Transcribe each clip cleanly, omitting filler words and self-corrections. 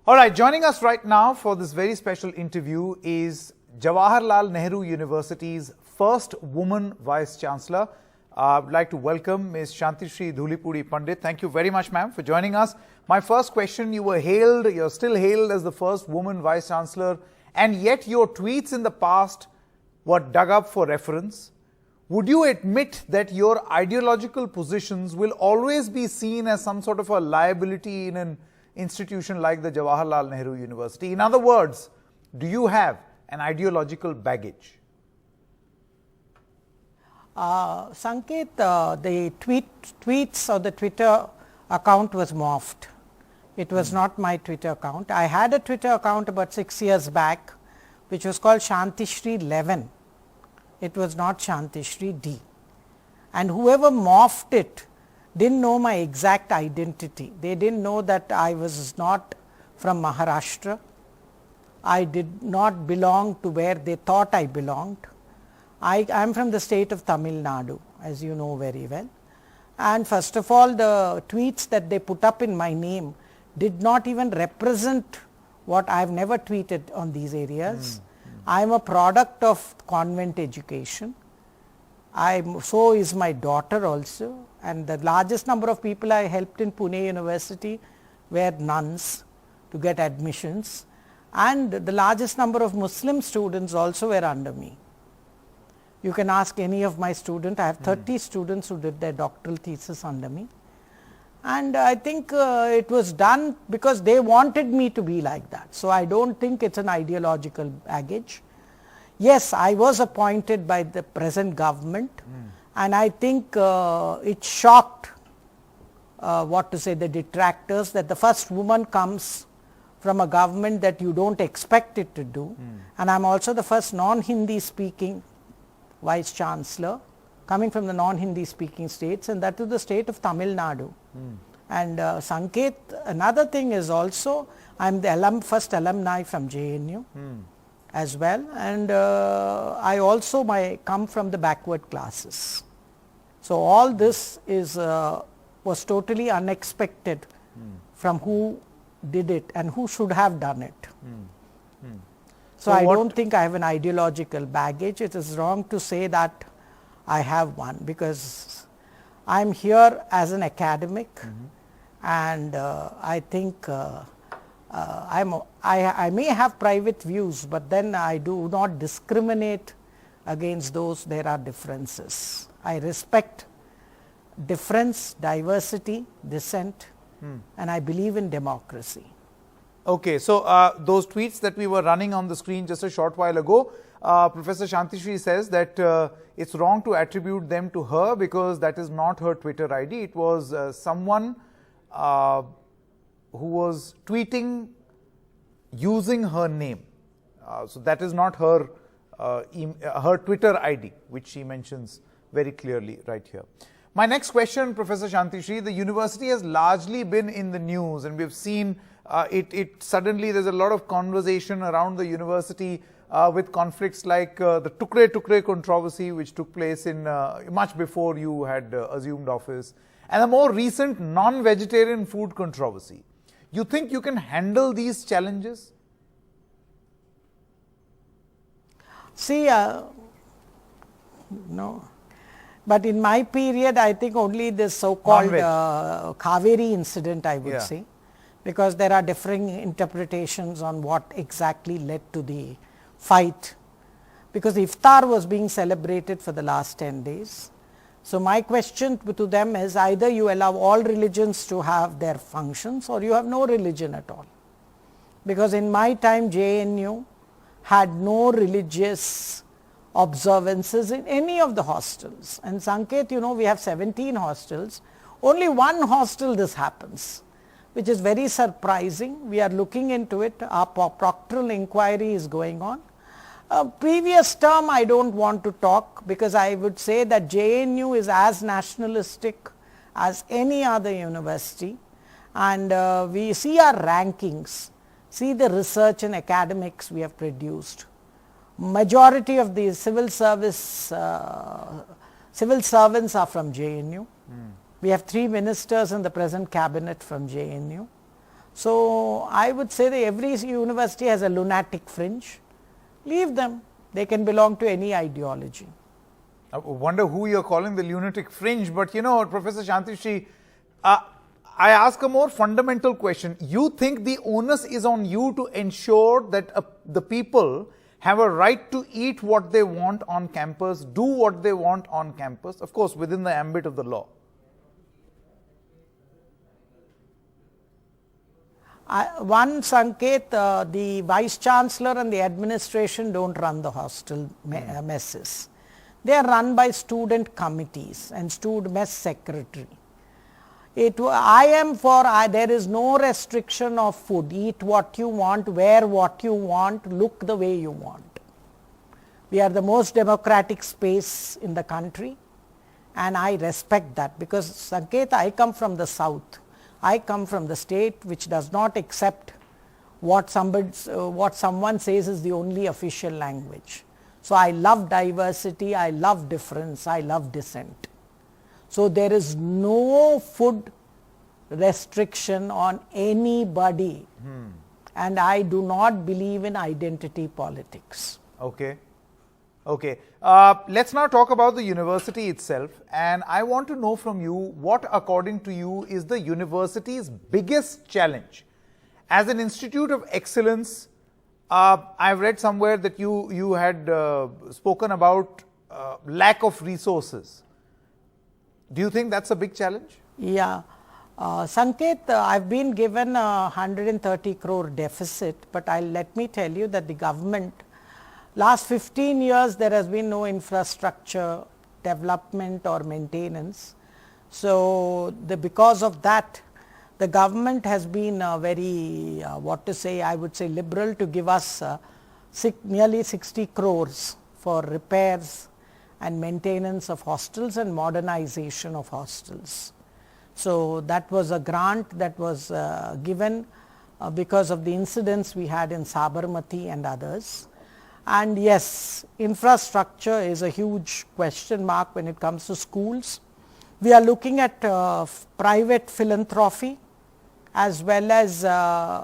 All right, joining us right now for this very special interview is Jawaharlal Nehru University's first woman Vice Chancellor. I'd like to welcome Ms. Santishree Dhulipudi Pandit. Thank you very much, ma'am, for joining us. My first question, you're still hailed as the first woman Vice Chancellor, and yet your tweets in the past were dug up for reference. Would you admit that your ideological positions will always be seen as some sort of a liability in an institution like the Jawaharlal Nehru University? In other words, do you have an ideological baggage? Sanket, the tweets or the Twitter account was morphed. It was not my Twitter account. I had a Twitter account about 6 years back, which was called Chantishree 11. It was not Chantishree D. And whoever morphed it didn't know my exact identity. They didn't know that I was not from Maharashtra. I did not belong to where they thought I belonged. I am from the state of Tamil Nadu, as you know very well. And first of all, the tweets that they put up in my name did not even represent what I have never tweeted on these areas. I am a product of convent education. So is my daughter also, and the largest number of people I helped in Pune University were nuns to get admissions, and the largest number of Muslim students also were under me. You can ask any of my students. I have 30 students who did their doctoral thesis under me, and I think it was done because they wanted me to be like that. So I don't think it's an ideological baggage. Yes, I was appointed by the present government, and I think it shocked the detractors that the first woman comes from a government that you don't expect it to do. And I'm also the first non-Hindi speaking Vice Chancellor coming from the non-Hindi speaking states, and that is the state of Tamil Nadu. And Sanket, another thing is also I'm the first alumni from JNU. As well, and I also come from the backward classes. So all this is was totally unexpected from who did it and who should have done it. So I don't think I have an ideological baggage. It is wrong to say that I have one, because I am here as an academic, and I think I may have private views, but then I do not discriminate against those. There are differences. I respect difference, diversity, dissent, and I believe in democracy. Okay, so those tweets that we were running on the screen just a short while ago, Professor Santishree says that it's wrong to attribute them to her because that is not her Twitter ID. It was someone who was tweeting using her name. So that is not her her Twitter ID, which she mentions very clearly right here. My next question, Professor Santishree, the university has largely been in the news, and we've seen suddenly there's a lot of conversation around the university with conflicts like the Tukde-Tukde controversy, which took place in much before you had assumed office, and the more recent non-vegetarian food controversy. You think you can handle these challenges? See, no. But in my period, I think only this so-called Kaveri incident, I would say, because there are differing interpretations on what exactly led to the fight. Because Iftar was being celebrated for the last 10 days. So my question to them is, either you allow all religions to have their functions or you have no religion at all. Because in my time, JNU had no religious observances in any of the hostels. And Sanket, you know, we have 17 hostels. Only one hostel this happens, which is very surprising. We are looking into it. Our proctoral inquiry is going on. Previous term, I don't want to talk, because I would say that JNU is as nationalistic as any other university, and we see our rankings, see the research and academics we have produced. Majority of the civil servants are from JNU. We have 3 ministers in the present cabinet from JNU. So I would say that every university has a lunatic fringe. Leave them. They can belong to any ideology. I wonder who you're calling the lunatic fringe, but you know, Professor Santishree, I ask a more fundamental question. You think the onus is on you to ensure that the people have a right to eat what they want on campus, do what they want on campus, of course, within the ambit of the law? One, Sanket, the Vice Chancellor and the administration don't run the hostel messes. They are run by student committees and student mess secretary. I am for, there is no restriction of food. Eat what you want, wear what you want, look the way you want. We are the most democratic space in the country, and I respect that, because Sanket, I come from the south. I come from the state which does not accept what someone says is the only official language. So I love diversity, I love difference, I love dissent. So there is no food restriction on anybody, and I do not believe in identity politics. Okay. Okay. Let's now talk about the university itself, and I want to know from you what, according to you, is the university's biggest challenge. As an institute of excellence, I've read somewhere that you had spoken about lack of resources. Do you think that's a big challenge? Yeah. Sanket, I've been given a 130 crore deficit, but let me tell you that the government, last 15 years there has been no infrastructure development or maintenance. So because of that, the government has been very, I would say liberal to give us nearly 60 crores for repairs and maintenance of hostels and modernization of hostels. So that was a grant that was given because of the incidents we had in Sabarmati and others. And yes, infrastructure is a huge question mark when it comes to schools. We are looking at private philanthropy, as well as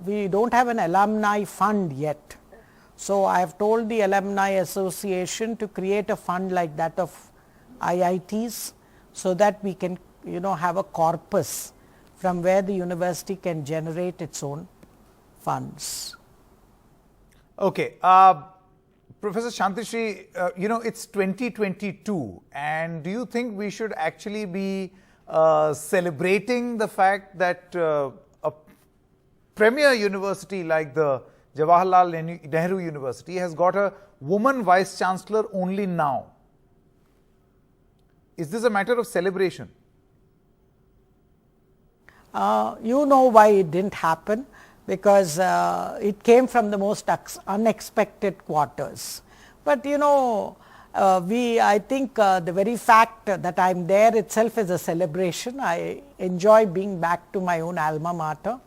we don't have an alumni fund yet. So I have told the Alumni Association to create a fund like that of IITs, so that we can have a corpus from where the university can generate its own funds. Okay. Professor Santishree, it's 2022, and do you think we should actually be celebrating the fact that a premier university like the Jawaharlal Nehru University has got a woman Vice Chancellor only now? Is this a matter of celebration? You know why it didn't happen, because it came from the most unexpected quarters. But I think the very fact that I am there itself is a celebration. I enjoy being back to my own alma mater,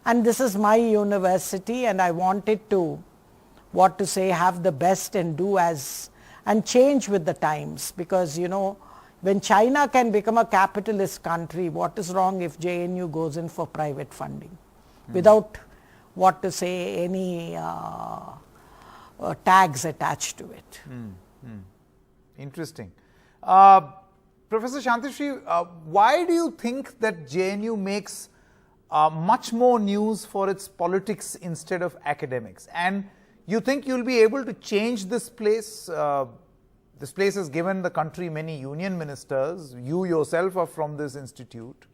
and this is my university, and I wanted to, have the best and and change with the times, because when China can become a capitalist country, what is wrong if JNU goes in for private funding without any tags attached to it? Interesting. Professor Santishree, why do you think that JNU makes much more news for its politics instead of academics? And you think you'll be able to change this place? This place has given the country many union ministers. You yourself are from this institute.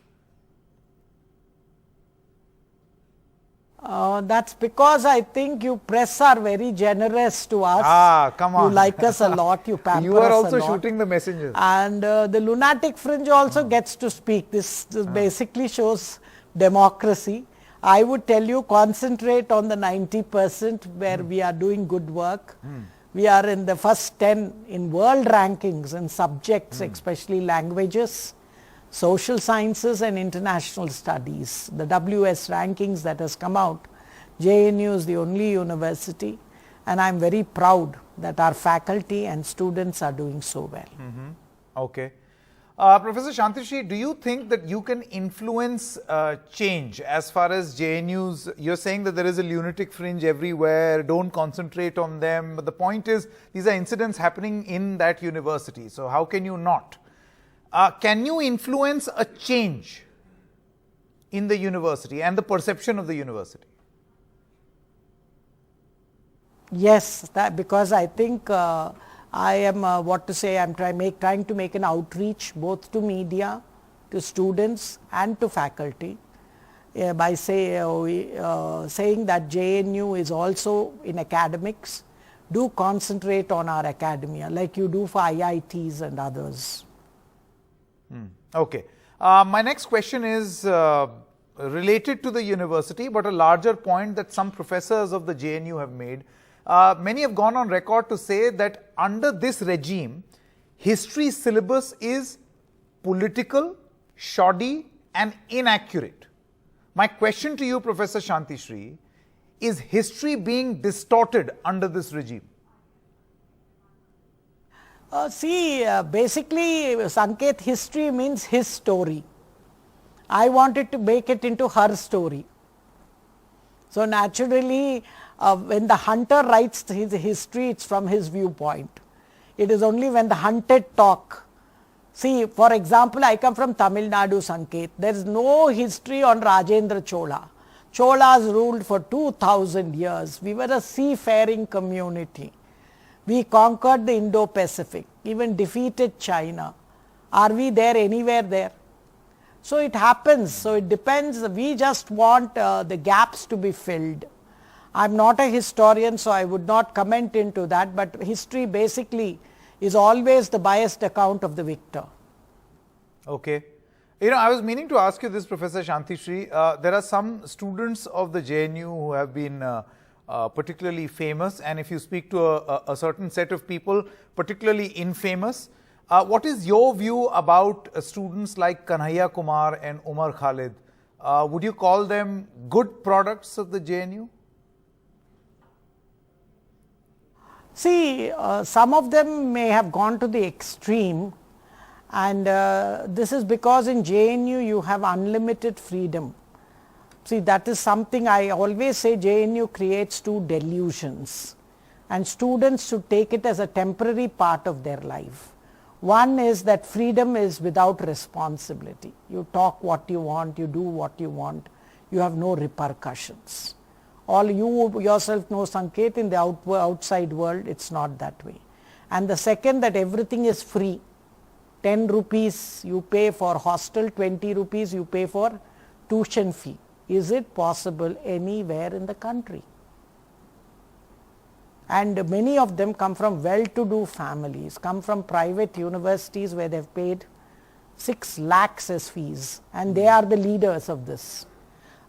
That's because I think you press are very generous to us. Come on. You like us a lot, you pamper us a lot. You are also shooting the messengers. And the lunatic fringe also gets to speak. This basically shows democracy. I would tell you, concentrate on the 90% where we are doing good work. We are in the first 10 in world rankings in subjects, especially languages, social sciences and international studies. The WS rankings that has come out, JNU is the only university, and I am very proud that our faculty and students are doing so well. Okay. Professor Santishree, do you think that you can influence change as far as JNUs? You're saying that there is a lunatic fringe everywhere, don't concentrate on them. But the point is, these are incidents happening in that university. So how can you not? Can you influence a change in the university and the perception of the university? Yes, because I think I am I'm trying to make an outreach both to media, to students and to faculty by saying that JNU is also in academics. Do concentrate on our academia like you do for IITs and others. Okay. My next question is related to the university, but a larger point that some professors of the JNU have made. Many have gone on record to say that under this regime, history syllabus is political, shoddy and inaccurate. My question to you, Professor Santishree, is history being distorted under this regime? Basically, Sanket, history means his story. I wanted to make it into her story. So naturally, when the hunter writes his history, it's from his viewpoint. It is only when the hunted talk. See, for example, I come from Tamil Nadu, Sanket. There is no history on Rajendra Chola. Cholas ruled for 2000 years. We were a seafaring community. We conquered the Indo-Pacific, even defeated China. Are we there anywhere there? So it happens. So it depends. We just want the gaps to be filled. I am not a historian, so I would not comment into that, but history basically is always the biased account of the victor. Okay. You know, I was meaning to ask you this, Professor Santishree. There are some students of the JNU who have been particularly famous, and if you speak to a certain set of people, particularly infamous. What is your view about students like Kanhaiya Kumar and Umar Khalid? Would you call them good products of the JNU? See, some of them may have gone to the extreme, and this is because in JNU you have unlimited freedom. See, that is something I always say. JNU creates two delusions, and students should take it as a temporary part of their life. One is that freedom is without responsibility. You talk what you want, you do what you want, you have no repercussions. All you yourself know, Sanket, in the outside world, it's not that way. And the second, that everything is free. 10 rupees you pay for hostel, 20 rupees you pay for tuition fee. Is it possible anywhere in the country? And many of them come from well-to-do families, come from private universities where they've paid 6 lakhs as fees, and they are the leaders of this.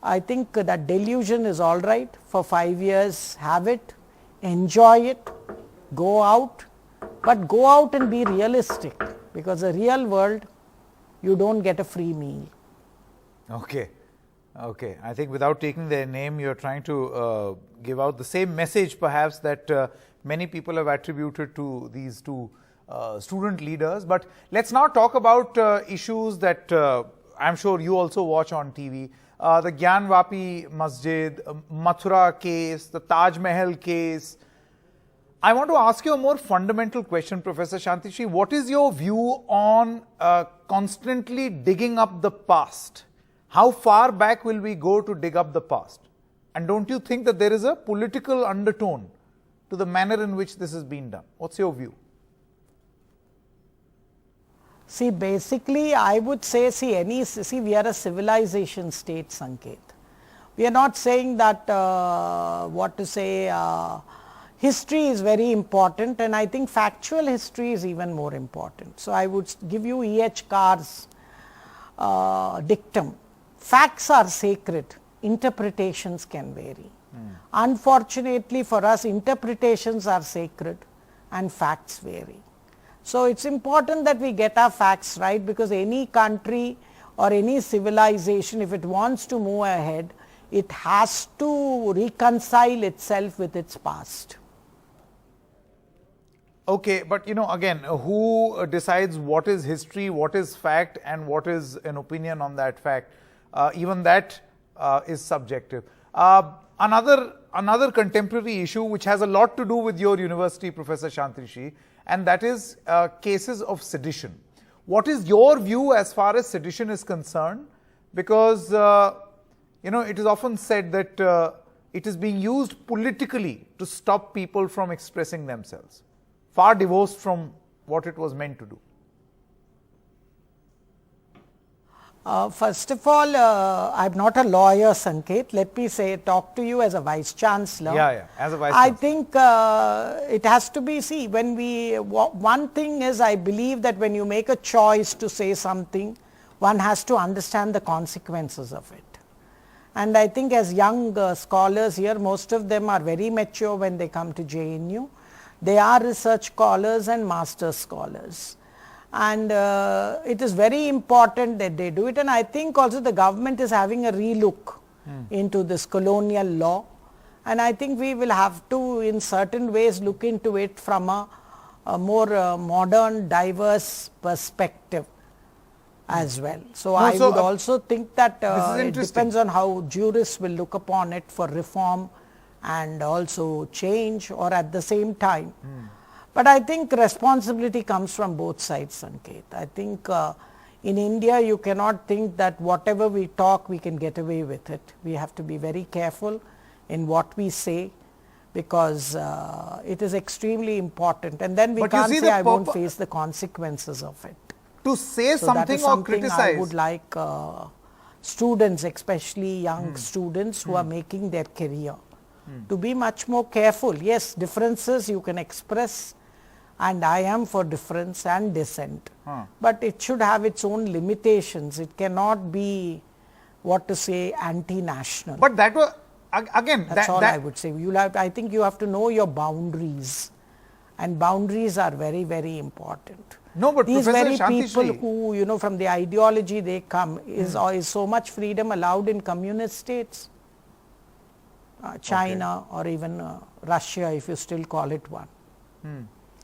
I think that delusion is all right. For 5 years, have it, enjoy it, go out, but go out and be realistic, because the real world, you don't get a free meal. Okay. Okay. I think without taking their name, you're trying to give out the same message perhaps that many people have attributed to these two student leaders. But let's now talk about issues that I'm sure you also watch on TV. The Gyanvapi Masjid, Mathura case, the Taj Mahal case. I want to ask you a more fundamental question, Professor Santishree. What is your view on constantly digging up the past? How far back will we go to dig up the past? And don't you think that there is a political undertone to the manner in which this is being done? What's your view? See, basically, I would say, we are a civilization state, Sanket. We are not saying that, history is very important, and I think factual history is even more important. So, I would give you E.H. Carr's dictum. Facts are sacred, interpretations can vary. Unfortunately for us, interpretations are sacred and facts vary. So it's important that we get our facts right, because any country or any civilization, if it wants to move ahead, it has to reconcile itself with its past. Okay, but again, who decides what is history, what is fact, and what is an opinion on that fact? Even that is subjective. Another contemporary issue which has a lot to do with your university, Professor Santishree, and that is cases of sedition. What is your view as far as sedition is concerned? Because it is often said that it is being used politically to stop people from expressing themselves, far divorced from what it was meant to do. First of all, I'm not a lawyer, Sanket. Let me talk to you as a Vice Chancellor. Yeah, as a Vice Chancellor. I think it has to be, one thing is, I believe that when you make a choice to say something, one has to understand the consequences of it. And I think as young scholars here, most of them are very mature when they come to JNU. They are research scholars and master scholars. And it is very important that they do it. And I think also the government is having a relook into this colonial law. And I think we will have to, in certain ways, look into it from a more modern, diverse perspective as well. So I would also think that it depends on how jurists will look upon it for reform and also change, or at the same time. But I think responsibility comes from both sides, Sanket. I think in India you cannot think that whatever we talk we can get away with it. We have to be very careful in what we say, because it is extremely important, and then we can't say I won't face the consequences of it. To say So something that is or something criticize. I would like students, especially young students who are making their career, to be much more careful. Yes, differences you can express, and I am for difference and dissent, but it should have its own limitations. It cannot be, anti-national. But that was, again, that's all I would say. I think you have to know your boundaries, and boundaries are very, very important. No, but these Professor very Santishree, people who, from the ideology they come, is so much freedom allowed in communist states? China, or even Russia, if you still call it one.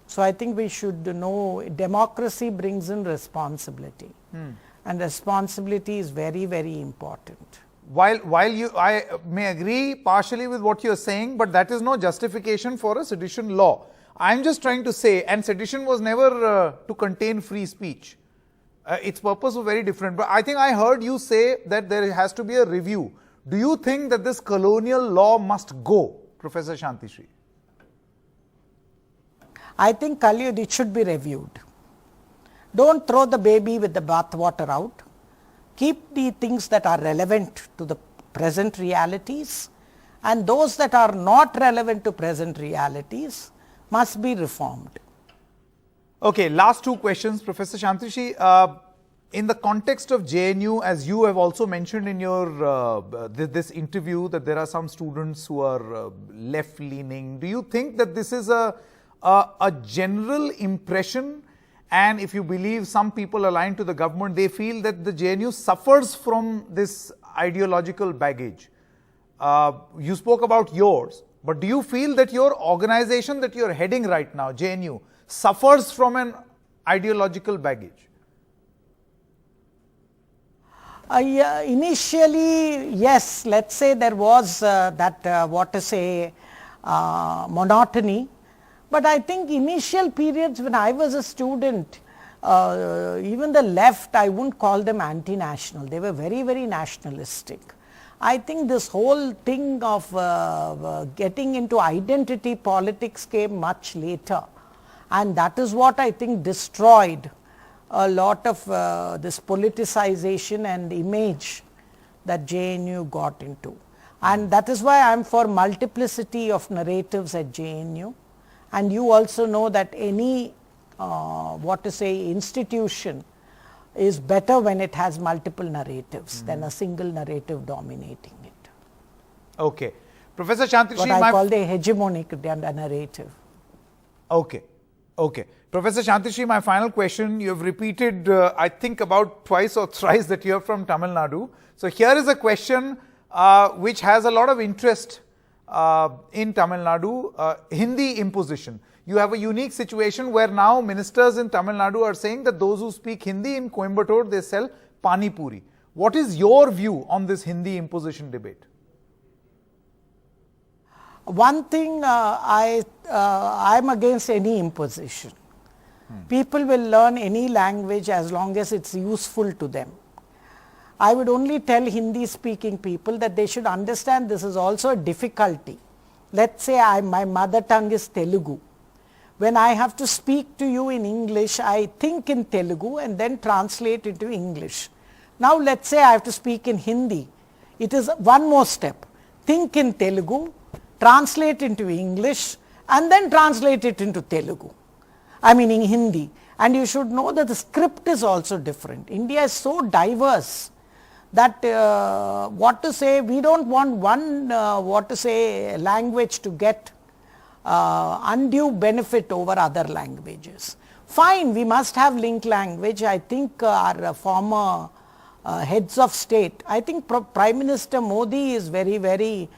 So I think we should know democracy brings in responsibility, and responsibility is very, very important. While I may agree partially with what you are saying, but that is no justification for a sedition law. I am just trying to say, and sedition was never to contain free speech. Its purpose was very different. But I think I heard you say that there has to be a review. Do you think that this colonial law must go, Professor Santishree? I think, Kali, it should be reviewed. Don't throw the baby with the bathwater out. Keep the things that are relevant to the present realities, and those that are not relevant to present realities must be reformed. Okay, last two questions, Professor Santishree. In the context of JNU, as you have also mentioned in your this interview, that there are some students who are left-leaning. Do you think that this is a general impression? And if you believe some people aligned to the government, they feel that the JNU suffers from this ideological baggage. You spoke about yours, but do you feel that your organization that you are heading right now, JNU, suffers from an ideological baggage? Yeah, initially, yes, let's say there was monotony. But I think initial periods when I was a student, even the left, I wouldn't call them anti-national. They were very, very nationalistic. I think this whole thing of getting into identity politics came much later. And that is what I think destroyed a lot of this politicization and image that JNU got into. And that is why I am for multiplicity of narratives at JNU. And you also know that any institution is better when it has multiple narratives than a single narrative dominating it. Okay. Professor Santishree, what I call the hegemonic narrative. Okay. Okay. Professor Santishree, my final question. You have repeated, I think, about twice or thrice that you are from Tamil Nadu. So here is a question which has a lot of interest in Tamil Nadu, Hindi imposition. You have a unique situation where now ministers in Tamil Nadu are saying that those who speak Hindi in Coimbatore, they sell Pani Puri. What is your view on this Hindi imposition debate? One thing, I'm against any imposition. People will learn any language as long as it's useful to them. I would only tell Hindi speaking people that they should understand this is also a difficulty. Let's say my mother tongue is Telugu. When I have to speak to you in English, I think in Telugu and then translate into English. Now let's say I have to speak in Hindi. It is one more step. Think in Telugu, translate into English and then translate it into Telugu. I mean in Hindi. And you should know that the script is also different. India is so diverse that we don't want one language to get undue benefit over other languages. Fine, we must have link language. I think our former heads of state, I think Prime Minister Modi is very, very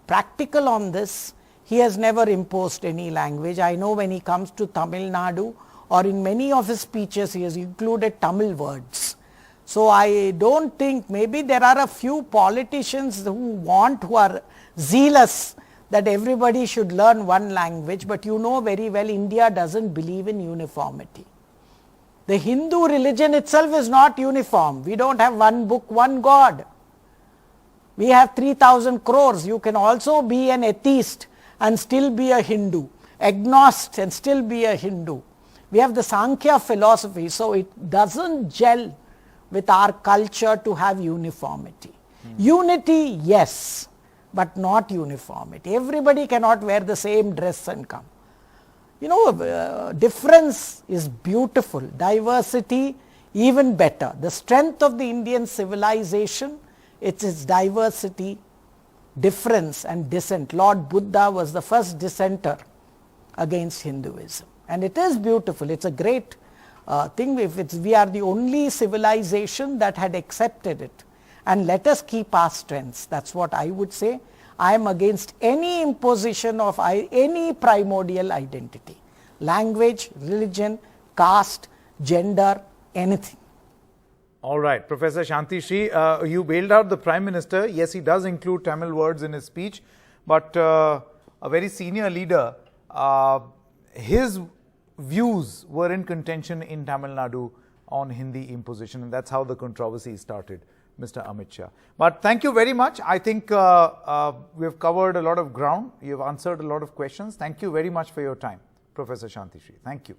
practical on this. He has never imposed any language. I know when he comes to Tamil Nadu or in many of his speeches, he has included Tamil words. So I don't think, maybe there are a few politicians who are zealous that everybody should learn one language, but you know very well India doesn't believe in uniformity. The Hindu religion itself is not uniform. We don't have one book, one God. We have 3,000 crores. You can also be an atheist and still be a Hindu, agnostic and still be a Hindu. We have the Sankhya philosophy, so it doesn't gel with our culture to have uniformity. Unity, yes, but not uniformity. Everybody cannot wear the same dress and come. You know, difference is beautiful, diversity even better. The strength of the Indian civilization, it's its diversity, difference and dissent. Lord Buddha was the first dissenter against Hinduism. And it is beautiful, it's a great thing. We are the only civilization that had accepted it. And let us keep our strengths. That's what I would say. I am against any imposition of any primordial identity. Language, religion, caste, gender, anything. All right. Professor Santishree, you bailed out the Prime Minister. Yes, he does include Tamil words in his speech. But a very senior leader, his views were in contention in Tamil Nadu on Hindi imposition. And that's how the controversy started, Mr. Amit Shah. But thank you very much. I think we have covered a lot of ground. You have answered a lot of questions. Thank you very much for your time, Professor Santishree. Thank you.